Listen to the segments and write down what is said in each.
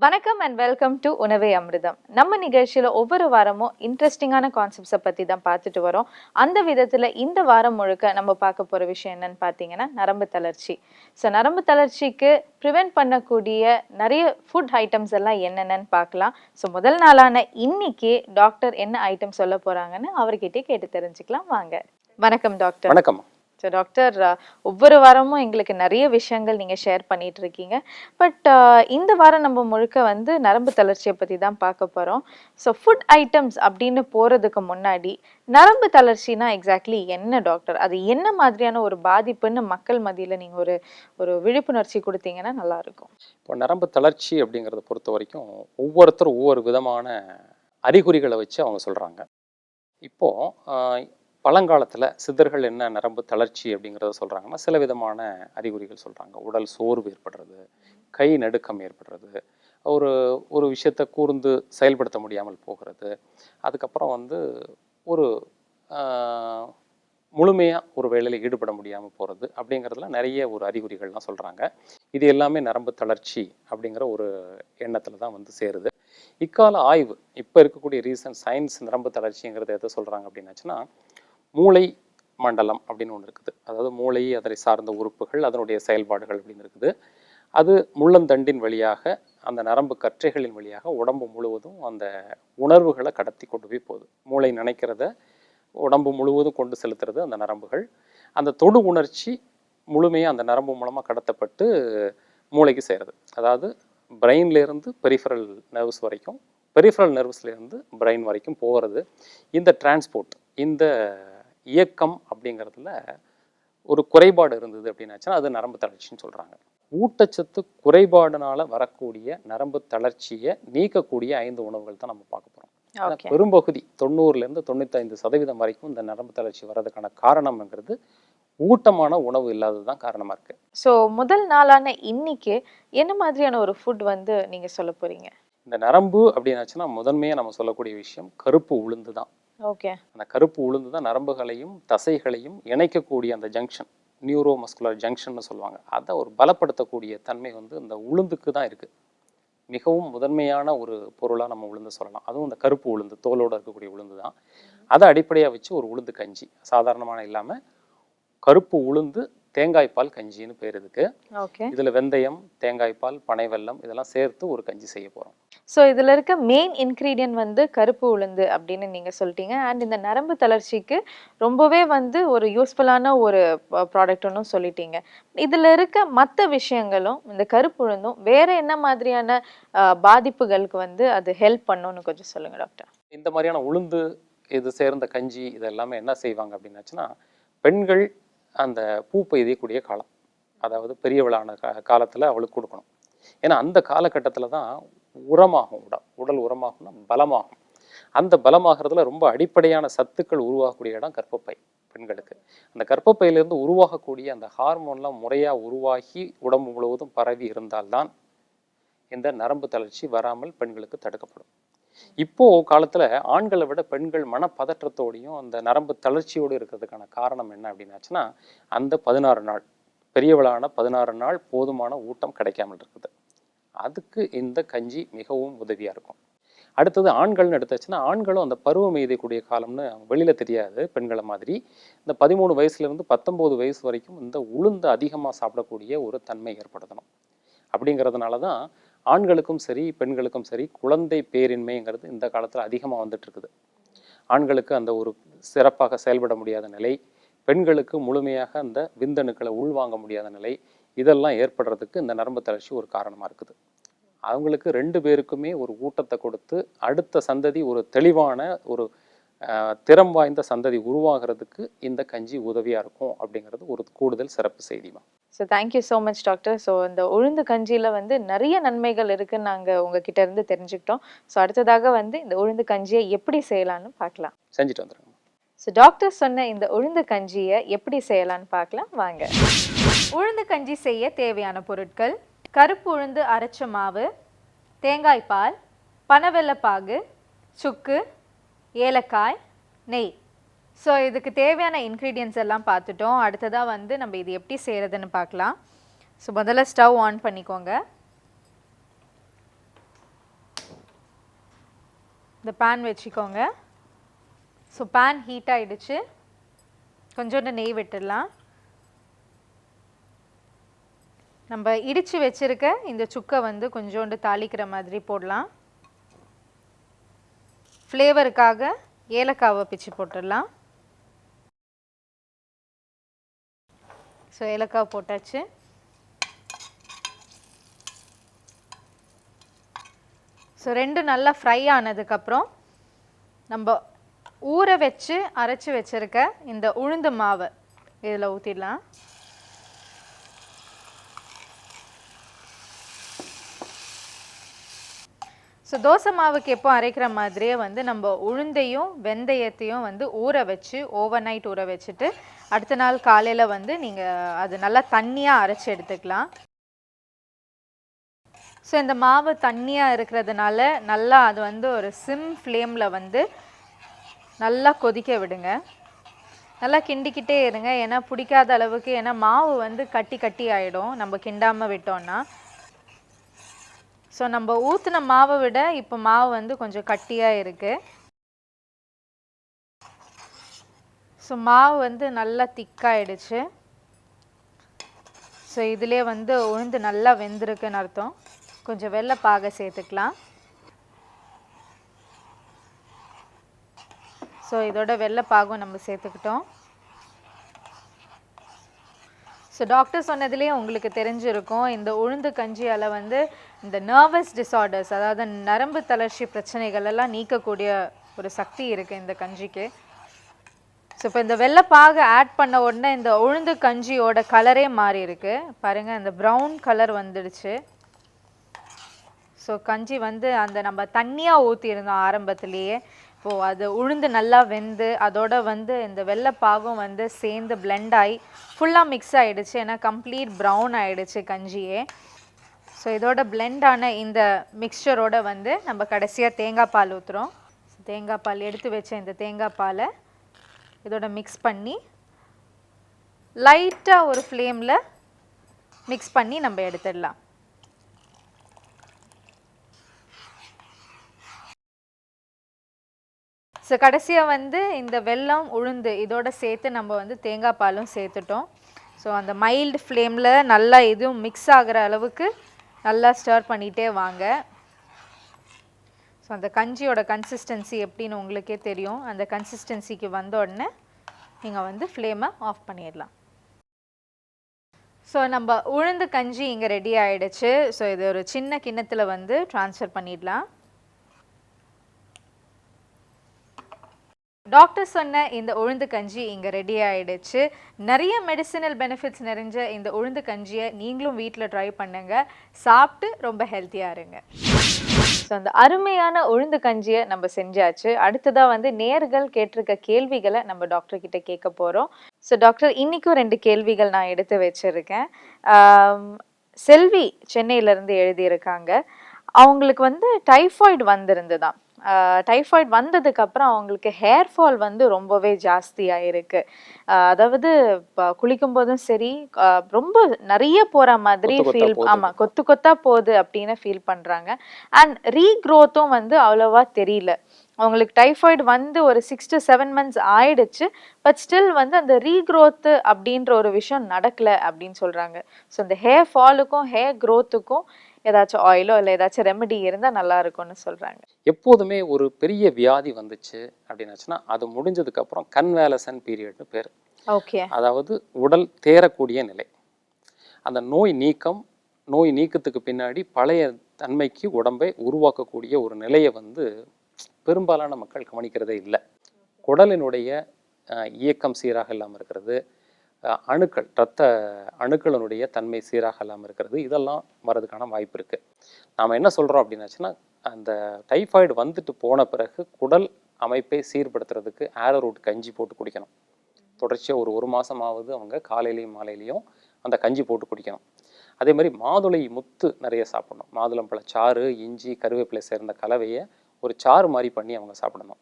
வணக்கம் and welcome to உணவே அமிர்தம். நம்ம நிகழ்ச்சியில் ஒவ்வொரு வாரமும் இன்ட்ரெஸ்டிங்கான கான்செப்ட்ஸை பற்றி தான் பார்த்துட்டு வரோம். அந்த விதத்தில் இந்த வாரம் முழுக்க நம்ம பார்க்க போகிற விஷயம் என்னன்னு பார்த்தீங்கன்னா நரம்பு தளர்ச்சி. ஸோ நரம்பு தளர்ச்சிக்கு ப்ரிவென்ட் பண்ணக்கூடிய நிறைய ஃபுட் ஐட்டம்ஸ் எல்லாம் என்னென்னு பார்க்கலாம். ஸோ முதல் நாளான இன்னைக்கு டாக்டர் என்ன ஐட்டம் சொல்ல போகிறாங்கன்னு அவர்கிட்டே கேட்டு தெரிஞ்சுக்கலாம். வாங்க. வணக்கம் டாக்டர். வணக்கம். ஸோ டாக்டர், ஒவ்வொரு வாரமும் எங்களுக்கு நிறைய விஷயங்கள் நீங்கள் ஷேர் பண்ணிட்டு இருக்கீங்க. பட் இந்த வாரம் நம்ம முழுக்க நரம்பு தளர்ச்சியை பற்றி தான் பார்க்க போகிறோம். ஸோ ஃபுட் ஐட்டம்ஸ் அப்படின்னு போகிறதுக்கு முன்னாடி நரம்பு தளர்ச்சினா எக்ஸாக்ட்லி என்ன டாக்டர்? அது என்ன மாதிரியான ஒரு பாதிப்புன்னு மக்கள் மத்தியில் நீங்கள் ஒரு ஒரு விழிப்புணர்ச்சி கொடுத்தீங்கன்னா நல்லாயிருக்கும். இப்போ நரம்பு தளர்ச்சி அப்படிங்கிறத பொறுத்த வரைக்கும் ஒவ்வொருத்தரும் ஒவ்வொரு விதமான அறிகுறிகளை வச்சு அவங்க சொல்கிறாங்க. இப்போது பழங்காலத்தில் சித்தர்கள் என்ன நரம்பு தளர்ச்சி அப்படிங்கிறத சொல்கிறாங்கன்னா, சில விதமான அறிகுறிகள் சொல்கிறாங்க. உடல் சோர்வு ஏற்படுறது, கை நடுக்கம் ஏற்படுறது, ஒரு ஒரு விஷயத்தை கூர்ந்து செயல்படுத்த முடியாமல் போகிறது, அதுக்கப்புறம் ஒரு முழுமையாக ஒரு வேலையில் ஈடுபட முடியாமல் போகிறது அப்படிங்கிறதுல நிறைய ஒரு அறிகுறிகள்லாம் சொல்கிறாங்க. இது எல்லாமே நரம்பு தளர்ச்சி அப்படிங்கிற ஒரு எண்ணத்தில் தான் சேருது. இக்கால ஆய்வு, இப்போ இருக்கக்கூடிய ரீசன்ட் சயின்ஸ் நரம்பு தளர்ச்சிங்கிறது எதை சொல்கிறாங்க அப்படின்னாச்சுன்னா, மூளை மண்டலம் அப்படின்னு ஒன்று இருக்குது. அதாவது மூளை, அதனை சார்ந்த உறுப்புகள், அதனுடைய செயல்பாடுகள் அப்படின்னு இருக்குது. அது முள்ளந்தண்டின் வழியாக, அந்த நரம்பு கற்றைகளின் வழியாக உடம்பு முழுவதும் அந்த உணர்வுகளை கடத்தி கொண்டு போய் போகுது. மூளை நினைக்கிறத உடம்பு முழுவதும் கொண்டு செலுத்துறது அந்த நரம்புகள். அந்த தொடு உணர்ச்சி முழுமையாக அந்த நரம்பு மூலமாக கடத்தப்பட்டு மூளைக்கு சேருது. அதாவது பிரெயின்லேருந்து பெரிஃபரல் நர்வ்ஸ் வரைக்கும், பெரிஃபரல் நர்வ்ஸ்லேருந்து பிரெயின் வரைக்கும் போகிறது. இந்த டிரான்ஸ்போர்ட், இந்த இயக்கம் அப்படிங்கிறதுல ஒரு குறைபாடு இருந்தது அப்படின்னாச்சுன்னா அது நரம்பு தளர்ச்சின்னு சொல்கிறாங்க. ஊட்டச்சத்து குறைபாடுனால வரக்கூடிய நரம்பு தளர்ச்சியை நீக்கக்கூடிய 5 உணவுகள் தான் நம்ம பார்க்க போகிறோம். பெரும்பகுதி 90லேருந்து 95% வரைக்கும் இந்த நரம்பு தளர்ச்சி வர்றதுக்கான காரணம்ங்கிறது ஊட்டமான உணவு இல்லாதது தான் காரணமாக இருக்குது. ஸோ முதல் நாளான இன்னைக்கு என்ன மாதிரியான ஒரு ஃபுட் நீங்கள் சொல்ல போகிறீங்க? இந்த நரம்பு அப்படின்னாச்சுன்னா முதன்மையாக நம்ம சொல்லக்கூடிய விஷயம் கருப்பு உளுந்து தான். ஓகே. அந்த கருப்பு உளுந்து தான் நரம்புகளையும் தசைகளையும் இணைக்கக்கூடிய அந்த ஜங்ஷன், நியூரோ மஸ்குலர் ஜங்ஷன்னு சொல்லுவாங்க. அதை ஒரு பலப்படுத்தக்கூடிய தன்மை இந்த உளுந்துக்கு தான் இருக்குது. மிகவும் முதன்மையான ஒரு பொருளாக நம்ம உளுந்து சொல்லலாம். அதுவும் இந்த கருப்பு உளுந்து, தோலோடு இருக்கக்கூடிய உளுந்து தான். அதை அடிப்படையாக வச்சு ஒரு உளுந்து கஞ்சி, சாதாரணமான இல்லாமல் கருப்பு உளுந்து தேங்காய் பால் கஞ்சின்னு பேர் இதுக்கு. இதில் வெந்தயம், தேங்காய் பால், பனை வெல்லம் இதெல்லாம் சேர்த்து ஒரு கஞ்சி செய்ய போகிறோம். ஸோ இதில் இருக்க மெயின் இன்க்ரீடியன்ட் கருப்பு உளுந்து அப்படின்னு நீங்கள் சொல்லிட்டீங்க. அண்ட் இந்த நரம்பு தளர்ச்சிக்கு ரொம்பவே ஒரு யூஸ்ஃபுல்லான ஒரு ப்ராடக்ட் ஒன்றும் சொல்லிட்டீங்க. இதில் இருக்க மற்ற விஷயங்களும் இந்த கருப்பு உளுந்தும் வேறு என்ன மாதிரியான பாதிப்புகளுக்கு அது ஹெல்ப் பண்ணுன்னு கொஞ்சம் சொல்லுங்கள் டாக்டர். இந்த மாதிரியான உளுந்து இது சேர்ந்த கஞ்சி இதெல்லாமே என்ன செய்வாங்க அப்படின்னாச்சுன்னா, பெண்கள் அந்த பூ பெய்யக்கூடிய காலம், அதாவது பெரியவளான காலத்தில் அவளுக்கு கொடுக்கணும். ஏன்னா அந்த காலகட்டத்தில் தான் உரமாகும், உடல் உரமாகும்னா பலமாகும். அந்த பலமாகிறதுல ரொம்ப அடிப்படையான சத்துக்கள் உருவாகக்கூடிய இடம் கர்ப்பப்பை பெண்களுக்கு. அந்த கர்ப்பப்பையிலிருந்து உருவாகக்கூடிய அந்த ஹார்மோன்லாம் முறையாக உருவாகி உடம்பு முழுவதும் பரவி இருந்தால்தான் இந்த நரம்பு தளர்ச்சி வராமல் பெண்களுக்கு தடுக்கப்படும். இப்போ காலத்துல ஆண்களை விட பெண்கள் மனப்பதற்றத்தோடையும் அந்த நரம்பு தளர்ச்சியோடு இருக்கிறதுக்கான காரணம் என்ன அப்படின்னாச்சுன்னா, அந்த 16 நாள், பெரியவளான 16 நாள் போதுமான ஊட்டம் கிடைக்காமல் இருக்குது. அதுக்கு இந்த கஞ்சி மிகவும் உதவியா இருக்கும். அடுத்தது ஆண்கள்னு எடுத்தாச்சுன்னா, ஆண்களும் அந்த பருவம் எய்தக்கூடிய காலம்னு வெளியில தெரியாது பெண்களை மாதிரி. இந்த 13 வயசுலேருந்து 19 வயசு வரைக்கும் இந்த உளுந்து அதிகமாக சாப்பிடக்கூடிய ஒரு தன்மை ஏற்படுத்தணும். அப்படிங்கிறதுனால தான் ஆண்களுக்கும் சரி பெண்களுக்கும் சரி குழந்தை பேரின்மைங்கிறது இந்த காலத்தில் அதிகமாக வந்துட்டு இருக்குது. ஆண்களுக்கு அந்த ஒரு சிறப்பாக செயல்பட முடியாத நிலை, பெண்களுக்கு முழுமையாக அந்த விந்தணுக்களை உள்வாங்க முடியாத நிலை, இதெல்லாம் ஏற்படுறதுக்கு இந்த நரம்பு தளர்ச்சி ஒரு காரணமாக இருக்குது. அவங்களுக்கு 2 பேருக்குமே ஒரு ஊட்டத்தை கொடுத்து அடுத்த சந்ததி ஒரு தெளிவான ஒரு திறம் வாய்ந்த சந்ததி உருவாகிறதுக்கு இந்த கஞ்சி உதவியாக இருக்கும் அப்படிங்கிறது ஒரு கூடுதல் சிறப்பு செய்திமா. So thank you so much doctor. So இந்த உளுந்து கஞ்சியில் நிறைய நன்மைகள் இருக்குன்னு நாங்கள் உங்ககிட்ட இருந்து தெரிஞ்சுக்கிட்டோம். ஸோ அடுத்ததாக இந்த உளுந்து கஞ்சியை எப்படி செய்யலான்னு பார்க்கலாம். செஞ்சுட்டு வந்துடுங்க. ஸோ டாக்டர் சொன்ன இந்த உளுந்து கஞ்சியை எப்படி செய்யலான்னு பார்க்கலாம் வாங்க. உளுந்து கஞ்சி செய்ய தேவையான பொருட்கள்: கருப்பு உளுந்து அரைச்ச மாவு, தேங்காய் பால், பனவெல்லப்பாகு, சுக்கு, ஏலக்காய், நெய். ஸோ இதுக்கு தேவையான இன்க்ரீடியன்ஸ் எல்லாம் பார்த்துட்டோம். அடுத்ததாக நம்ம இது எப்படி செய்கிறதுன்னு பார்க்கலாம். ஸோ முதல்ல ஸ்டவ் ஆன் பண்ணிக்கோங்க. இந்த பேன் வச்சுக்கோங்க. ஸோ பேன் ஹீட் ஆகிடுச்சு. கொஞ்சோண்டு நெய் விட்டுடலாம். நம்ம இடித்து வச்சுருக்க இந்த சுக்கை வந்து கொஞ்சோண்டு தாளிக்கிற மாதிரி போடலாம். ஃப்ளேவருக்காக ஏலக்காவை பிச்சு போட்டுடலாம். ஸோ ஏலக்காய் போட்டாச்சு. ஸோ ரெண்டும் நல்லா ஃப்ரை ஆனதுக்கப்புறம் நம்ம ஊற வச்சு அரைச்சி வச்சுருக்க இந்த உளுந்து மாவை இதில் ஊற்றிடலாம். ஸோ தோசை மாவுக்கு எப்போ அரைக்கிற மாதிரியே வந்து நம்ம உளுந்தையும் வெந்தயத்தையும் வந்து ஊற வச்சு ஓவர் நைட் ஊற வச்சுட்டு அடுத்த நாள் காலையில் வந்து நீங்கள் அது நல்லா தண்ணியாக அரைச்சி எடுத்துக்கலாம். ஸோ இந்த மாவு தண்ணியாக இருக்கிறதுனால நல்லா அது வந்து ஒரு சிம் ஃப்ளேமில் வந்து நல்லா கொதிக்க விடுங்க. நல்லா கிண்டிக்கிட்டே இருங்க, ஏன்னா பிடிக்காத அளவுக்கு, ஏன்னா மாவு வந்து கட்டி கட்டி ஆகிடும் நம்ம கிண்டாமல் விட்டோம்னா. ஸோ நம்ம ஊற்றின மாவை விட இப்போ மாவு வந்து கொஞ்சம் கட்டியாக இருக்குது. ஸோ மாவு வந்து நல்லா திக்காயிடுச்சு. ஸோ இதிலே வந்து உளுந்து நல்லா வெந்திருக்குன்னு அர்த்தம். கொஞ்சம் வெள்ளை பாகை சேர்த்துக்கலாம். ஸோ இதோட வெள்ளை பாகும் நம்ம சேர்த்துக்கிட்டோம். ஸோ டாக்டர் சொன்னதுலேயே உங்களுக்கு தெரிஞ்சிருக்கும், இந்த உளுந்து கஞ்சியால் வந்து இந்த நர்வஸ் டிஸார்டர்ஸ், அதாவது நரம்பு தளர்ச்சி பிரச்சனைகள் எல்லாம் நீக்கக்கூடிய ஒரு சக்தி இருக்குது இந்த கஞ்சிக்கு. ஸோ இப்போ இந்த வெள்ளைப்பாகு ஆட் பண்ண உடனே இந்த உளுந்து கஞ்சியோட கலரே மாறி இருக்கு பாருங்கள், இந்த ப்ரௌன் கலர் வந்துடுச்சு. ஸோ கஞ்சி வந்து அந்த நம்ம தண்ணியாக ஊற்றிருந்தோம் ஆரம்பத்துலேயே, இப்போது அது உளுந்து நல்லா வெந்து அதோட வந்து இந்த வெள்ளைப்பாகும் வந்து சேர்ந்து பிளெண்ட் ஆகி ஃபுல்லாக மிக்ஸ் ஆகிடுச்சு. ஏன்னா கம்ப்ளீட் ப்ரௌன் ஆகிடுச்சு கஞ்சியே. ஸோ இதோட பிளெண்ட் ஆன இந்த மிக்சரோட வந்து நம்ம கடைசியாக தேங்காய் பால் ஊற்றுறோம். தேங்காய் பால் எடுத்து வச்ச இந்த தேங்காய் பாலை இதோட மிக்ஸ் பண்ணி லைட்டாக ஒரு ஃப்ளேமில் மிக்ஸ் பண்ணி நம்ம எடுத்துடலாம். ஸோ கடைசியாக வந்து இந்த வெல்லம் உளுந்து இதோட சேர்த்து நம்ம வந்து தேங்காய் பாலும் சேர்த்துட்டோம். ஸோ அந்த மைல்டு ஃப்ளேமில் நல்லா எதுவும் மிக்ஸ் ஆகிற அளவுக்கு நல்லா ஸ்டர் பண்ணிகிட்டே வாங்க. ஸோ அந்த கஞ்சியோட கன்சிஸ்டன்சி எப்படின்னு உங்களுக்கே தெரியும். அந்த கன்சிஸ்டன்சிக்கு வந்த உடனே நீங்கள் வந்து ஃப்ளேமை ஆஃப் பண்ணிடலாம். ஸோ நம்ம உளுந்து கஞ்சி இங்கே ரெடி ஆகிடுச்சு. ஸோ இது ஒரு சின்ன கிண்ணத்தில் வந்து ட்ரான்ஸ்ஃபர் பண்ணிடலாம். டாக்டர் சொன்ன இந்த உளுந்து கஞ்சி இங்கே ரெடி ஆகிடுச்சு. நிறைய மெடிசினல் பெனிஃபிட்ஸ் நிறைஞ்ச இந்த உளுந்து கஞ்சியை நீங்களும் வீட்டில் ட்ரை பண்ணுங்கள். சாப்பிட்டு ரொம்ப ஹெல்த்தியாக இருங்க. ஸோ அந்த அருமையான உளுந்து கஞ்சியை நம்ம செஞ்சாச்சு. அடுத்ததாக வந்து நேர்கள் கேட்டிருக்க கேள்விகளை நம்ம டாக்டர் கிட்ட கேட்க போகிறோம். ஸோ டாக்டர், இன்றைக்கும் 2 கேள்விகள் நான் எடுத்து வச்சுருக்கேன். செல்வி சென்னையிலேருந்து எழுதியிருக்காங்க. அவங்களுக்கு வந்து டைஃபாய்டு வந்திருந்துதான். டைஃபாய்டு வந்ததுக்கப்புறம் அவங்களுக்கு ஹேர் ஃபால் வந்து ரொம்பவே ஜாஸ்தியாக இருக்குது. அதாவது இப்போ குளிக்கும் போதும் சரி ரொம்ப நிறைய போகிற மாதிரி ஃபீல், ஆமாம் கொத்து கொத்தாக போகுது அப்படின்னு ஃபீல் பண்ணுறாங்க. அண்ட் ரீக்ரோத்தும் வந்து அவ்வளோவா தெரியல. அவங்களுக்கு டைஃபாய்டு வந்து ஒரு 6 to 7 months ஆயிடுச்சு. பட் ஸ்டில் வந்து அந்த ரீக்ரோத்து அப்படின்ற ஒரு விஷயம் நடக்கலை அப்படின்னு சொல்கிறாங்க. ஸோ இந்த ஹேர் ஃபாலுக்கும் ஹேர் க்ரோத்துக்கும் ஏதாச்சும் ஆயிலோ இல்லை ஏதாச்சும் ரெமெடி இருந்தால் நல்லா இருக்கும்னு சொல்கிறாங்க. எப்போதுமே ஒரு பெரிய வியாதி வந்துச்சு அப்படின்னாச்சுன்னா அது முடிஞ்சதுக்கப்புறம் கன்வேலசன் பீரியட்னு பேர். ஓகே. அதாவது உடல் தேரக்கூடிய நிலை. அந்த நோய் நீக்கத்துக்கு பின்னாடி பழைய தன்மைக்கு உடம்பை உருவாக்கக்கூடிய ஒரு நிலையை வந்து பெரும்பாலான மக்கள் கவனிக்கிறதே இல்லை. குடலினுடைய இயக்கம் சீராக இல்லாமல் இருக்கிறது, அணுக்கள் இரத்த அணுக்களினுடைய தன்மை சீராக இல்லாமல் இருக்கிறது, இதெல்லாம் வரதுக்கான வாய்ப்பு இருக்குது. நாம் என்ன சொல்கிறோம் அப்படின்னாச்சுன்னா, அந்த டைஃபாய்டு வந்துட்டு போன பிறகு குடல் அமைப்பை சீர்படுத்துறதுக்கு ஆரோரூட் கஞ்சி போட்டு குடிக்கணும். தொடர்ச்சியாக ஒரு மாதமாவது அவங்க காலையிலையும் மாலையிலையும் அந்த கஞ்சி போட்டு குடிக்கணும். அதே மாதிரி மாதுளை முத்து நிறைய சாப்பிடணும். மாதுளம்பழச்சாறு, இஞ்சி, கருவேப்பிலை சேர்ந்த கலவையை ஒரு சாறு மாதிரி பண்ணி அவங்க சாப்பிடணும்.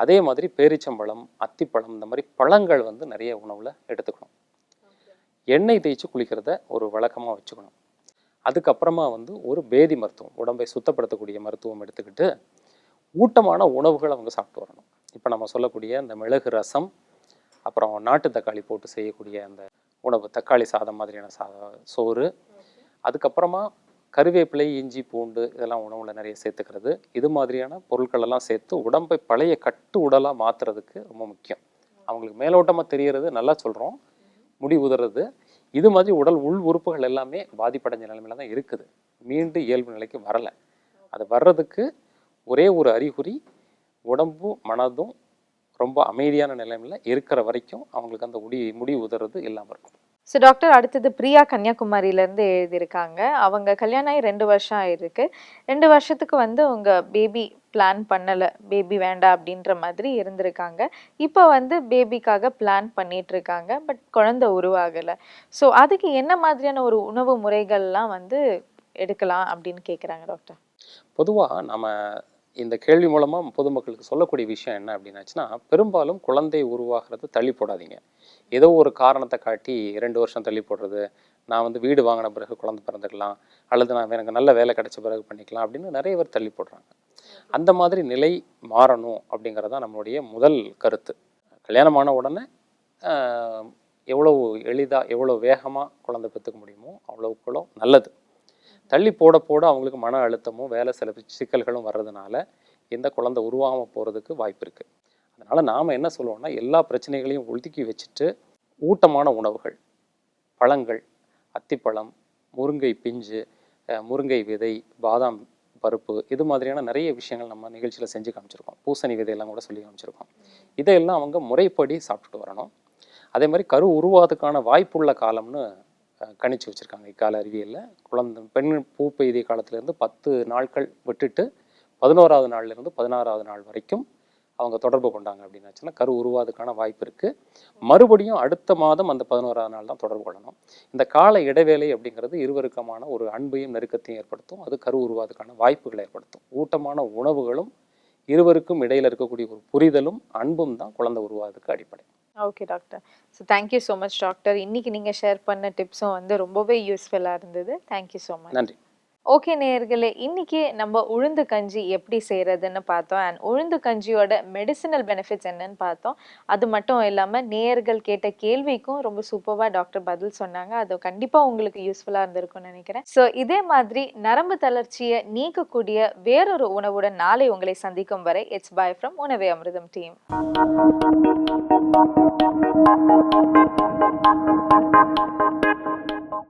அதே மாதிரி பேரிச்சம்பழம், அத்திப்பழம், இந்த மாதிரி பழங்கள் வந்து நிறைய உணவில் எடுத்துக்கணும். எண்ணெய் தேய்ச்சி குளிக்கிறத ஒரு வழக்கமாக வச்சுக்கணும். அதுக்கப்புறமா வந்து ஒரு பேதி மருத்துவம், உடம்பை சுத்தப்படுத்தக்கூடிய மருத்துவம் எடுத்துக்கிட்டு ஊட்டமான உணவுகள் அவங்க சாப்பிட்டு வரணும். இப்போ நம்ம சொல்லக்கூடிய அந்த மிளகு ரசம், அப்புறம் நாட்டு தக்காளி போட்டு செய்யக்கூடிய அந்த உணவு, தக்காளி சாதம் மாதிரியான சோறு, அதுக்கப்புறமா கருவேப்பிலை, இஞ்சி, பூண்டு இதெல்லாம் உணவில் நிறைய சேர்த்துக்கிறது, இது மாதிரியான பொருட்கள் எல்லாம் சேர்த்து உடம்பை பழைய கட்டு உடலாக மாற்றுறதுக்கு ரொம்ப முக்கியம். அவங்களுக்கு மேலோட்டமாக தெரியறது நல்லா சொல்கிறோம், முடி உதறது, இது மாதிரி உடல் உள் உறுப்புகள் எல்லாமே பாதிப்படைஞ்ச நிலைமையில தான் இருக்குது, மீண்டும் இயல்பு நிலைக்கு வரலை. அது வர்றதுக்கு ஒரே ஒரு அறிகுறி, உடம்பும் மனதும் ரொம்ப அமைதியான நிலைமையில் இருக்கிற வரைக்கும் அவங்களுக்கு அந்த முடி உதறது இல்லாமல் இருக்கும். ஸோ டாக்டர், அடுத்தது பிரியா கன்னியாகுமரியிலேருந்து எழுதியிருக்காங்க. அவங்க கல்யாணம் ஆகி 2 வருஷம் ஆயிருக்கு. 2 வருஷத்துக்கு வந்து அவங்க பேபி பிளான் பண்ணலை, பேபி வேண்டாம் அப்படின்ற மாதிரி இருந்திருக்காங்க. இப்போ வந்து பேபிக்காக பிளான் பண்ணிட்டு இருக்காங்க, பட் குழந்தை உருவாகலை. ஸோ அதுக்கு என்ன மாதிரியான ஒரு உணவு முறைகள்லாம் வந்து எடுக்கலாம் அப்படின்னு கேட்குறாங்க டாக்டர். பொதுவாக நம்ம இந்த கேள்வி மூலமாக பொதுமக்களுக்கு சொல்லக்கூடிய விஷயம் என்ன அப்படின்னாச்சுன்னா, பெரும்பாலும் குழந்தை உருவாகிறது தள்ளி போடாதீங்க. ஏதோ ஒரு காரணத்தை காட்டி 2 வருஷம் தள்ளி போடுறது, நான் வந்து வீடு வாங்கின பிறகு குழந்தை பிறந்துக்கலாம், அல்லது நான் எனக்கு நல்ல வேலை கிடைச்ச பிறகு பண்ணிக்கலாம் அப்படின்னு நிறைய பேர் தள்ளி போடுறாங்க. அந்த மாதிரி நிலை மாறணும் அப்படிங்கிறது தான் நம்மளுடைய முதல் கருத்து. கல்யாணமான உடனே எவ்வளோ எளிதாக எவ்வளோ வேகமாக குழந்தை பெற்றுக்க முடியுமோ அவ்வளோக்குள்ளோ நல்லது. தள்ளி போட போட அவங்களுக்கு மன அழுத்தமும் வேலை சில சிக்கல்களும் வர்றதுனால இந்த குழந்தை உருவாகாமல் போகிறதுக்கு வாய்ப்பு இருக்குது. அதனால் நாம் என்ன சொல்லுவோம்னா, எல்லா பிரச்சனைகளையும் ஒதுக்கி வச்சுட்டு ஊட்டமான உணவுகள், பழங்கள், அத்திப்பழம், முருங்கை பிஞ்சு, முருங்கை விதை, பாதாம் பருப்பு, இது மாதிரியான நிறைய விஷயங்கள் நம்ம நிகழ்ச்சியில் செஞ்சு காமிச்சிருக்கோம். பூசணி விதையெல்லாம் கூட சொல்லி காமிச்சிருக்கோம். இதையெல்லாம் அவங்க முறைப்படி சாப்பிட்டுட்டு வரணும். அதே மாதிரி கரு உருவாதுக்கான வாய்ப்புள்ள காலம்னு கணிச்சு வச்சுருக்காங்க இக்கால அறிவியலில். பெண் பூ பெய்திய காலத்திலேருந்து 10 நாட்கள் விட்டுட்டு 11ஆவது நாள்லேருந்து 16ஆவது நாள் வரைக்கும் அவங்க தொடர்பு கொண்டாங்க அப்படின்னாச்சுன்னா கரு உருவாதுக்கான வாய்ப்பு இருக்குது. மறுபடியும் அடுத்த மாதம் அந்த 11ஆவது நாள் தான் தொடர்பு கொள்ளணும். இந்த கால இடைவேளை அப்படிங்கிறது இருவருக்கமான ஒரு அன்பையும் நெருக்கத்தையும் ஏற்படுத்தும். அது கரு உருவாதுக்கான வாய்ப்புகளை ஏற்படுத்தும். ஊட்டமான உணவுகளும் இருவருக்கும் இடையில் இருக்கக்கூடிய ஒரு புரிதலும் அன்பும் தான் குழந்தை உருவாதுக்கு அடிப்படை. Okay doctor. So thank you so much doctor. இன்னைக்கு நீங்கள் ஷேர் பண்ண டிப்ஸும் வந்து ரொம்பவே யூஸ்ஃபுல்லாக இருந்தது. Thank you so much. நன்றி. ஓகே நேயர்களே, இன்னைக்கு நம்ம உளுந்து கஞ்சி எப்படி செய்கிறதுன்னு பார்த்தோம். அண்ட் உளுந்து கஞ்சியோட மெடிசினல் பெனிஃபிட்ஸ் என்னன்னு பார்த்தோம். அது மட்டும் இல்லாமல் நேயர்கள் கேட்ட கேள்விக்கும் ரொம்ப சூப்பராக டாக்டர் பதில் சொன்னாங்க. அது கண்டிப்பாக உங்களுக்கு யூஸ்ஃபுல்லாக இருந்திருக்கும்னு நினைக்கிறேன். ஸோ இதே மாதிரி நரம்பு தளர்ச்சியை நீக்கக்கூடிய வேறொரு உணவுடன் நாளை உங்களை சந்திக்கும் வரை இட்ஸ் பை ஃப்ரம் உணவே அமிர்தம் டீம்.